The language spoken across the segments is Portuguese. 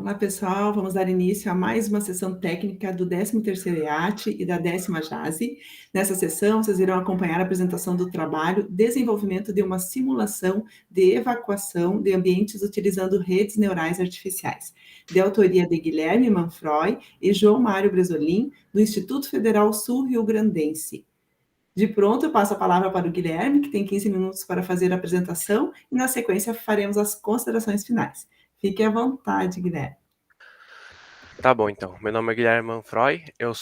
Olá, pessoal. Vamos dar início a mais uma sessão técnica do 13º EAT e da 10ª JASE. Nessa sessão, vocês irão acompanhar a apresentação do trabalho Desenvolvimento de uma simulação de evacuação de ambientes utilizando redes neurais artificiais, de autoria de Guilherme Manfroy e João Mário Bresolim, do Instituto Federal Sul-Rio Grandense. De pronto, eu passo a palavra para o Guilherme, que tem 15 minutos para fazer a apresentação, e na sequência faremos as considerações finais. Fique à vontade, Guilherme. Tá bom, então. Meu nome é Guilherme Manfroy, eu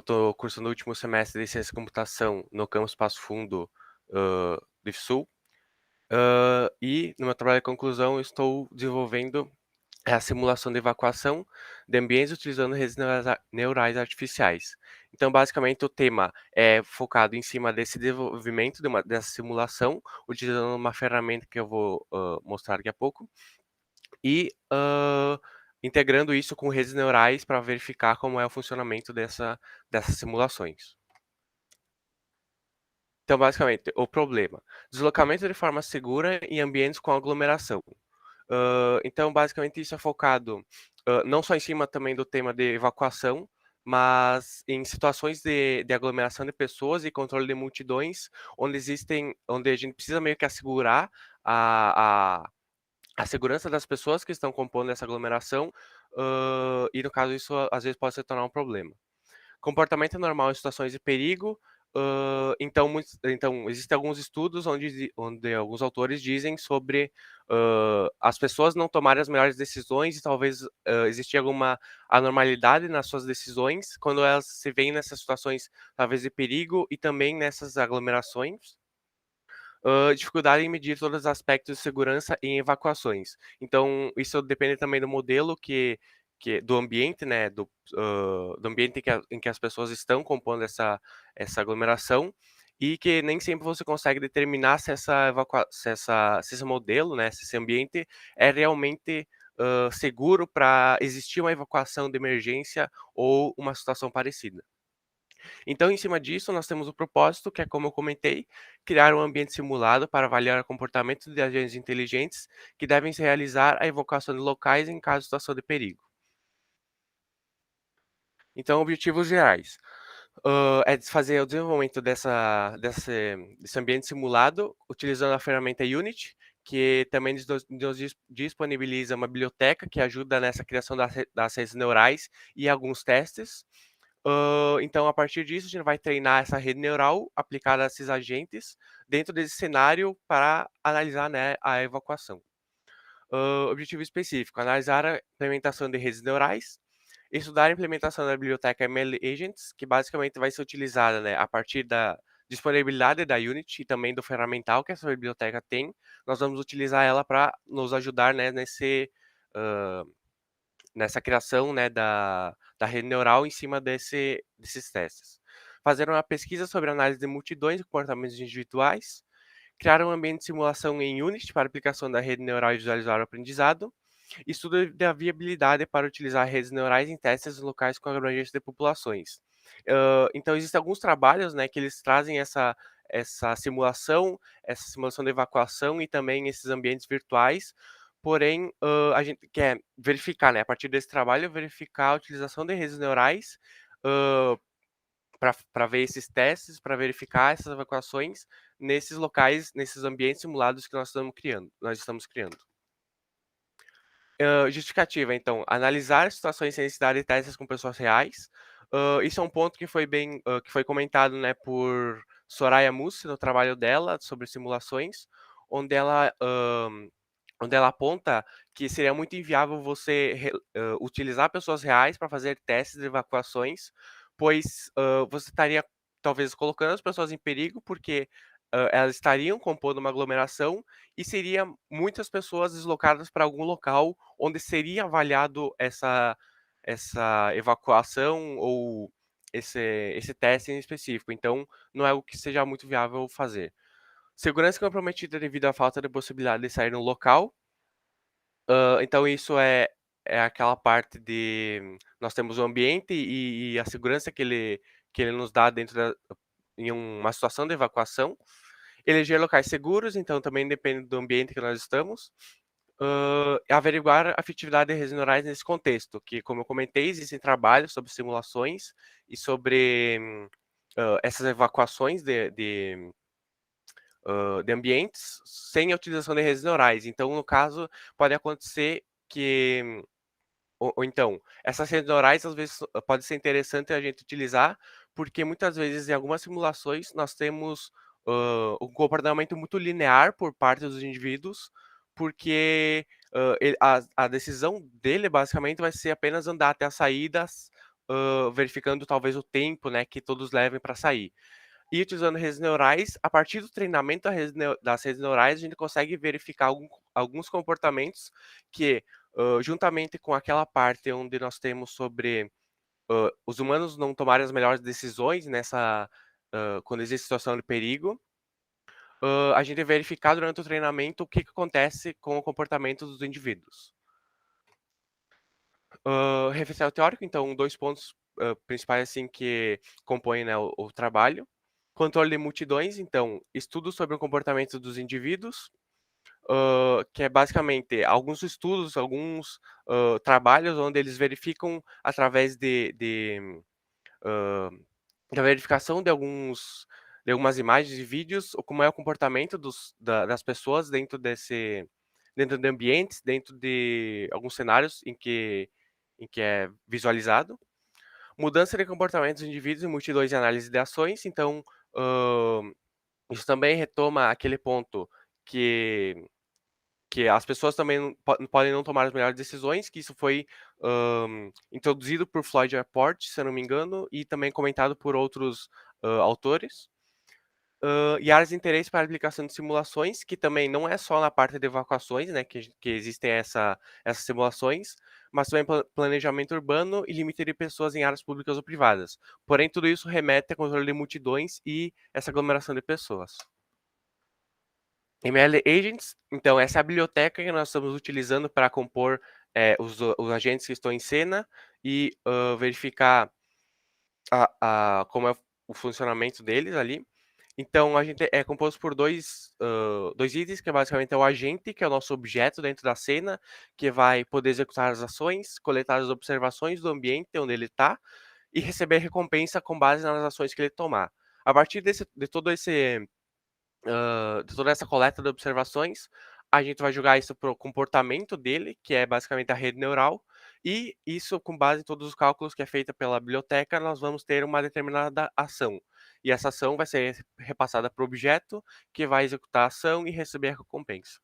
tô cursando o último semestre de Ciência e Computação no campus Passo Fundo, do Sul. E no meu trabalho de conclusão eu estou desenvolvendo a simulação de evacuação de ambientes utilizando redes neurais artificiais. Então, basicamente, o tema é focado em cima desse desenvolvimento dessa simulação, utilizando uma ferramenta que eu vou mostrar daqui a pouco, e integrando isso com redes neurais para verificar como é o funcionamento dessas simulações. Então, basicamente, o problema: deslocamento de forma segura em ambientes com aglomeração. Então, basicamente, isso é focado não só em cima também do tema de evacuação, mas em situações de aglomeração de pessoas e controle de multidões, onde a gente precisa meio que assegurar a segurança das pessoas que estão compondo essa aglomeração, e no caso isso às vezes pode se tornar um problema. Comportamento normal em situações de perigo, então existem alguns estudos onde alguns autores dizem sobre as pessoas não tomarem as melhores decisões e talvez existir alguma anormalidade nas suas decisões quando elas se veem nessas situações talvez de perigo e também nessas aglomerações. Dificuldade em medir todos os aspectos de segurança em evacuações. Então, isso depende também do modelo do ambiente, né, do ambiente em que as pessoas estão compondo essa aglomeração, e que nem sempre você consegue determinar se esse modelo, né, se esse ambiente é realmente seguro para existir uma evacuação de emergência ou uma situação parecida. Então, em cima disso, nós temos o propósito, que é como eu comentei, criar um ambiente simulado para avaliar o comportamento de agentes inteligentes que devem se realizar a evocação de locais em caso de situação de perigo. Então, objetivos gerais. É fazer o desenvolvimento desse ambiente simulado utilizando a ferramenta Unity, que também nos disponibiliza uma biblioteca que ajuda nessa criação das redes neurais e alguns testes. Então, a partir disso, a gente vai treinar essa rede neural aplicada a esses agentes dentro desse cenário para analisar, né, a evacuação. Objetivo específico: analisar a implementação de redes neurais, estudar a implementação da biblioteca ML Agents, que basicamente vai ser utilizada, né, a partir da disponibilidade da Unity e também do ferramental que essa biblioteca tem. Nós vamos utilizar ela para nos ajudar, né, nessa criação, né, da rede neural em cima desses testes. Fazer uma pesquisa sobre análise de multidões e comportamentos individuais, criar um ambiente de simulação em Unity para aplicação da rede neural e visualizar o aprendizado, estudo da viabilidade para utilizar redes neurais em testes locais com abrangência de populações. Então, existem alguns trabalhos, né, que eles trazem essa simulação de evacuação e também esses ambientes virtuais. Porém, a gente quer verificar, né, a partir desse trabalho, verificar a utilização de redes neurais para ver esses testes, para verificar essas evacuações nesses locais, nesses ambientes simulados que nós estamos criando. Justificativa, então, analisar situações sem necessidade de testes com pessoas reais. Isso é um ponto que foi comentado, né, por Soraya Mussi no trabalho dela sobre simulações, onde ela, hã, onde ela aponta que seria muito inviável você utilizar pessoas reais para fazer testes de evacuações, pois, você estaria talvez colocando as pessoas em perigo, porque, elas estariam compondo uma aglomeração e seria muitas pessoas deslocadas para algum local onde seria avaliado essa evacuação ou esse teste em específico. Então, não é algo que seja muito viável fazer. Segurança comprometida devido à falta de possibilidade de sair no local. Então isso é aquela parte de nós temos o ambiente e a segurança que ele nos dá em uma situação de evacuação. Eleger locais seguros, então também depende do ambiente que nós estamos. Averiguar a afetividade de redes neurais nesse contexto, que, como eu comentei, existem trabalhos sobre simulações e sobre essas evacuações de ambientes sem a utilização de redes neurais. Então, no caso, pode acontecer que ou então, essas redes neurais, às vezes, pode ser interessante a gente utilizar, porque muitas vezes, em algumas simulações, nós temos um comportamento muito linear por parte dos indivíduos, porque a decisão dele, basicamente, vai ser apenas andar até as saídas, verificando talvez o tempo, né, que todos levem para sair. E utilizando redes neurais, a partir do treinamento das redes neurais, a gente consegue verificar alguns comportamentos que, juntamente com aquela parte onde nós temos sobre os humanos não tomarem as melhores decisões quando existe situação de perigo, a gente verificar durante o treinamento o que acontece com o comportamento dos indivíduos. Referencial teórico, então, dois pontos principais assim que compõem, né, o trabalho. Controle de multidões, então, estudos sobre o comportamento dos indivíduos, que é basicamente alguns estudos, alguns trabalhos onde eles verificam através hã, da verificação de algumas imagens e vídeos, como é o comportamento das pessoas dentro de ambientes, dentro de alguns cenários em que é visualizado. Mudança de comportamento dos indivíduos em multidões e análise de ações, então, hã, isso também retoma aquele ponto que que as pessoas também não podem não tomar as melhores decisões, que isso foi, introduzido por Floyd Report, se eu não me engano, e também comentado por outros, autores. E áreas de interesse para aplicação de simulações, que também não é só na parte de evacuações, né, que existem essas simulações, mas também planejamento urbano e limite de pessoas em áreas públicas ou privadas. Porém, tudo isso remete a controle de multidões e essa aglomeração de pessoas. ML Agents, então, essa é a biblioteca que nós estamos utilizando para compor os agentes que estão em cena e verificar como é o funcionamento deles ali. Então, a gente é composto por dois itens, que basicamente é o agente, que é o nosso objeto dentro da cena, que vai poder executar as ações, coletar as observações do ambiente onde ele está e receber recompensa com base nas ações que ele tomar. A partir de toda essa coleta de observações, a gente vai jogar isso para o comportamento dele, que é basicamente a rede neural, e isso com base em todos os cálculos que é feita pela biblioteca, nós vamos ter uma determinada ação. E essa ação vai ser repassada para o objeto, que vai executar a ação e receber a recompensa.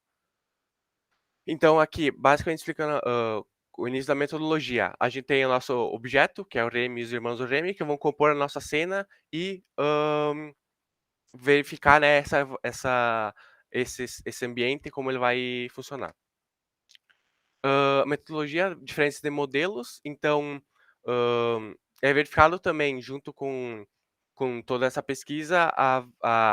Então aqui, basicamente explicando, o início da metodologia, a gente tem o nosso objeto, que é o Remy e os irmãos do Remy, que vão compor a nossa cena e, verificar, né, esse ambiente, como ele vai funcionar. Metodologia, diferenças de modelos, então, é verificado também, junto com toda essa pesquisa,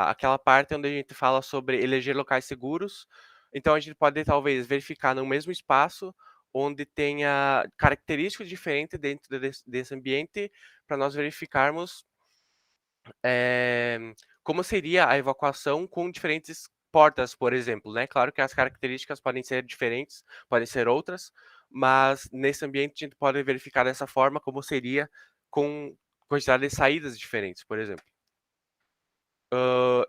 aquela parte onde a gente fala sobre eleger locais seguros. Então a gente pode, talvez, verificar no mesmo espaço, onde tenha características diferentes dentro desse ambiente, para nós verificarmos como seria a evacuação com diferentes portas, por exemplo, né. Claro que as características podem ser diferentes, podem ser outras, mas nesse ambiente a gente pode verificar dessa forma como seria com quantidade de saídas diferentes, por exemplo.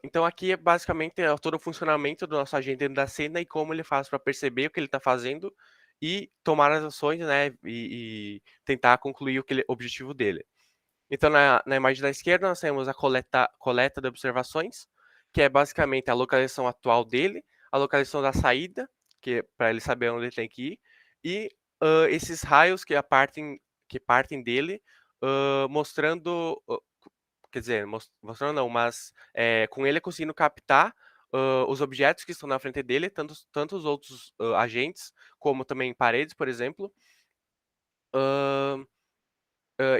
Então aqui é basicamente todo o funcionamento do nosso agente dentro da cena e como ele faz para perceber o que ele está fazendo e tomar as ações, né, e tentar concluir o objetivo dele. Então, na imagem da esquerda, nós temos a coleta de observações, que é basicamente a localização atual dele, a localização da saída, que é para ele saber onde ele tem que ir, e esses raios que partem dele, mostrando, quer dizer, mostrando não, mas com ele conseguindo captar os objetos que estão na frente dele, tanto os outros agentes, como também paredes, por exemplo.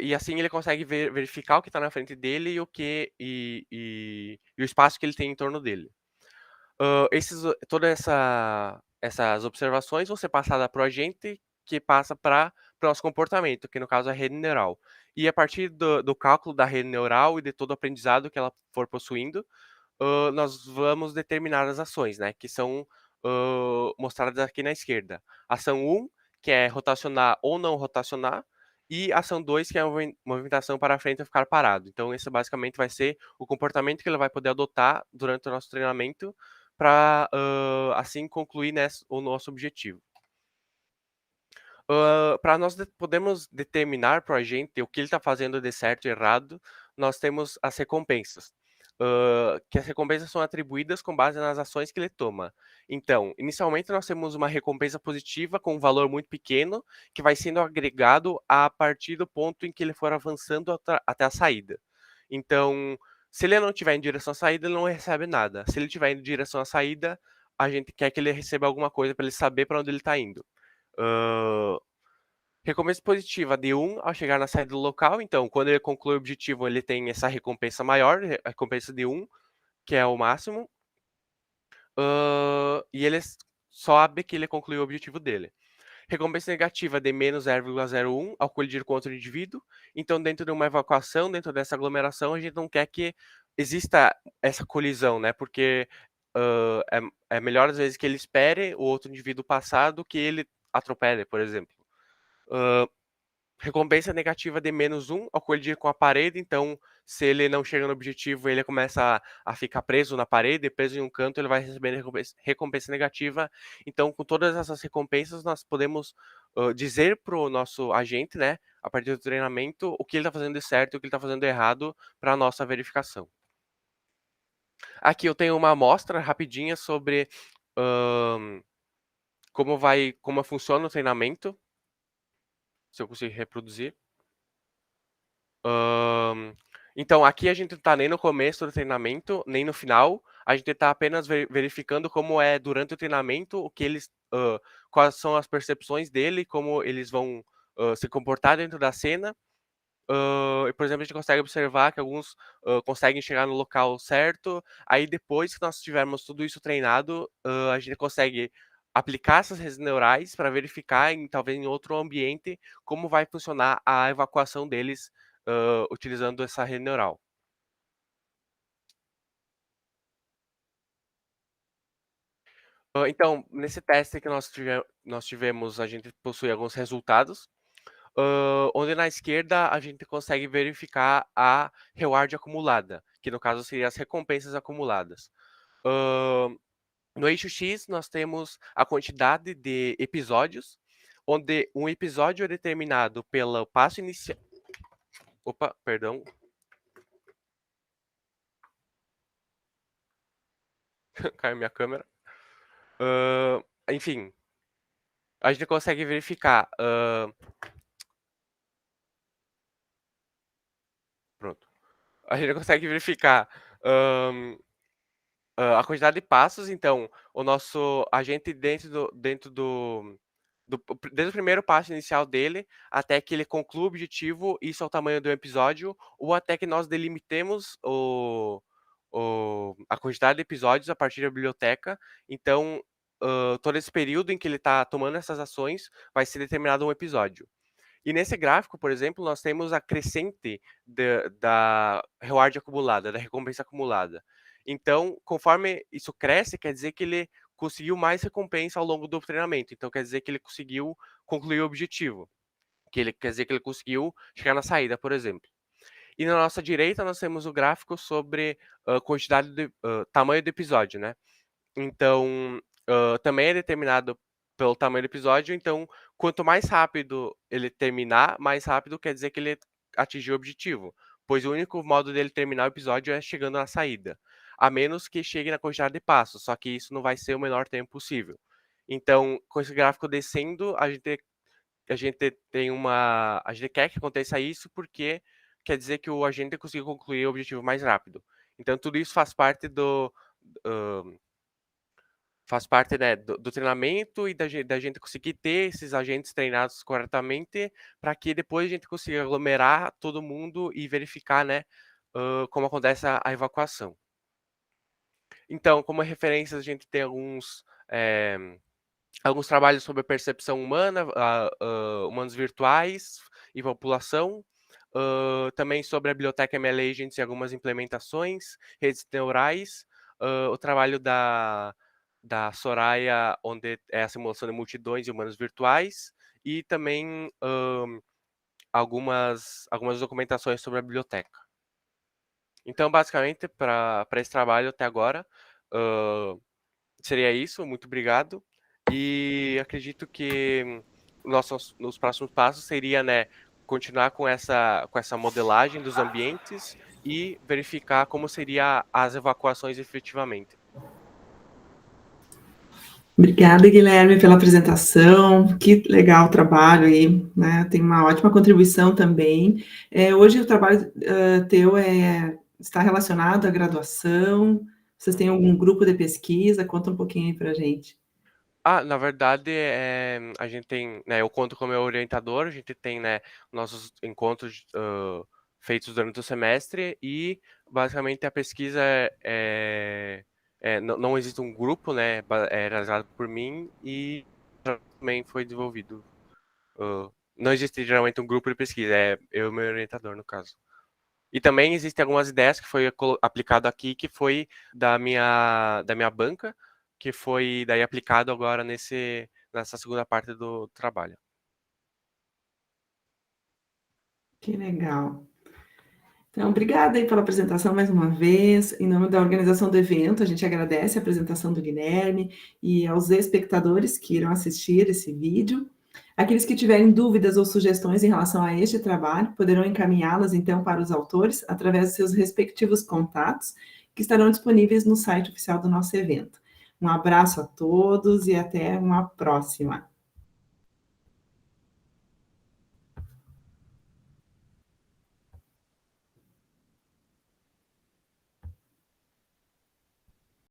E assim ele consegue verificar o que está na frente dele e o espaço que ele tem em torno dele. Toda essas observações vão ser passadas para o agente, que passa para o nosso comportamento, que no caso é a rede neural. E a partir do cálculo da rede neural e de todo o aprendizado que ela for possuindo, nós vamos determinar as ações, né, que são mostradas aqui na esquerda. Ação 1, que é rotacionar ou não rotacionar, e ação 2, que é a movimentação para frente ou ficar parado. Então, esse basicamente vai ser o comportamento que ele vai poder adotar durante o nosso treinamento para, assim, concluir o nosso objetivo. Para nós podermos determinar para o agente o que ele está fazendo de certo e errado, nós temos as recompensas. Que as recompensas são atribuídas com base nas ações que ele toma. Então, inicialmente nós temos uma recompensa positiva com um valor muito pequeno, que vai sendo agregado a partir do ponto em que ele for avançando até a saída. Então, se ele não estiver em direção à saída, ele não recebe nada. Se ele estiver em direção à saída, a gente quer que ele receba alguma coisa para ele saber para onde ele está indo. Hã, recompensa positiva de 1 ao chegar na saída do local, então quando ele conclui o objetivo, ele tem essa recompensa maior, a recompensa de 1, que é o máximo, e ele sabe que ele concluiu o objetivo dele. Recompensa negativa de menos 0,01 ao colidir com outro indivíduo, então dentro de uma evacuação, dentro dessa aglomeração, a gente não quer que exista essa colisão, né, porque, é melhor às vezes que ele espere o outro indivíduo passar do que ele atropele, por exemplo. Hã, recompensa negativa de -1 ao colidir com a parede, então, se ele não chega no objetivo, ele começa a ficar preso na parede, preso em um canto, ele vai receber recompensa negativa. Então, com todas essas recompensas, nós podemos, dizer para o nosso agente, né, a partir do treinamento, o que ele está fazendo de certo e o que ele está fazendo de errado para a nossa verificação. Aqui eu tenho uma amostra rapidinha sobre, hã, como funciona o treinamento, se eu conseguir reproduzir. Então, aqui a gente não tá nem no começo do treinamento, nem no final, a gente tá apenas verificando como é durante o treinamento, o que eles, quais são as percepções dele, como eles vão, se comportar dentro da cena. E, por exemplo, a gente consegue observar que alguns, conseguem chegar no local certo, aí depois que nós tivermos tudo isso treinado, a gente consegue aplicar essas redes neurais para verificar talvez em outro ambiente, como vai funcionar a evacuação deles, utilizando essa rede neural. Então, nesse teste que nós tivemos, a gente possui alguns resultados, onde na esquerda a gente consegue verificar a reward acumulada, que no caso seria as recompensas acumuladas. Hã, no eixo X nós temos a quantidade de episódios, onde um episódio é determinado pelo passo inicial. Opa, perdão, caiu minha câmera. Enfim, a gente consegue verificar, pronto. A gente consegue verificar, hã a quantidade de passos, então, o nosso agente desde o primeiro passo inicial dele, até que ele conclua o objetivo, isso é o tamanho do episódio, ou até que nós delimitemos a quantidade de episódios a partir da biblioteca. Então, todo esse período em que ele está tomando essas ações, vai ser determinado um episódio. E nesse gráfico, por exemplo, nós temos a crescente da reward acumulada, da recompensa acumulada. Então, conforme isso cresce, quer dizer que ele conseguiu mais recompensa ao longo do treinamento. Então, quer dizer que ele conseguiu concluir o objetivo. Quer dizer que ele conseguiu chegar na saída, por exemplo. E na nossa direita, nós temos o gráfico sobre tamanho do episódio, né? Então, também é determinado pelo tamanho do episódio, então quanto mais rápido ele terminar, mais rápido quer dizer que ele atingiu o objetivo, pois o único modo dele terminar o episódio é chegando na saída, a menos que chegue na quantidade de passos, só que isso não vai ser o menor tempo possível. Então, com esse gráfico descendo, a gente quer que aconteça isso, porque quer dizer que o agente conseguiu concluir o objetivo mais rápido. Então tudo isso hã faz parte, né, do treinamento e da gente conseguir ter esses agentes treinados corretamente, para que depois a gente consiga aglomerar todo mundo e verificar, né, como acontece a evacuação. Então, como referências, a gente tem alguns trabalhos sobre a percepção humana, humanos virtuais e população, também sobre a biblioteca ML Agents e algumas implementações, redes neurais, o trabalho da Soraya, onde é a simulação de multidões e humanos virtuais, e também algumas documentações sobre a biblioteca. Então, basicamente, para esse trabalho até agora, hã, seria isso. Muito obrigado. E acredito que nos próximos passos seria, né, continuar com essa modelagem dos ambientes e verificar como seria as evacuações efetivamente. Obrigada, Guilherme, pela apresentação. Que legal o trabalho aí, né? Tem uma ótima contribuição também. Hoje o trabalho teu está relacionado à graduação? Vocês têm algum grupo de pesquisa? Conta um pouquinho aí para a gente. Na verdade, a gente tem, né, eu conto com o meu orientador, a gente tem, né, nossos encontros, feitos durante o semestre e, basicamente, a pesquisa não existe um grupo, né, realizado por mim e também foi desenvolvido. Não existe geralmente um grupo de pesquisa, é eu e meu orientador, no caso. E também existem algumas ideias que foi aplicado aqui, que foi da minha banca, que foi daí aplicado agora nessa segunda parte do trabalho. Que legal. Então, obrigada aí pela apresentação mais uma vez. Em nome da organização do evento, a gente agradece a apresentação do Guilherme e aos espectadores que irão assistir esse vídeo. Aqueles que tiverem dúvidas ou sugestões em relação a este trabalho, poderão encaminhá-las então para os autores através de seus respectivos contatos, que estarão disponíveis no site oficial do nosso evento. Um abraço a todos e até uma próxima.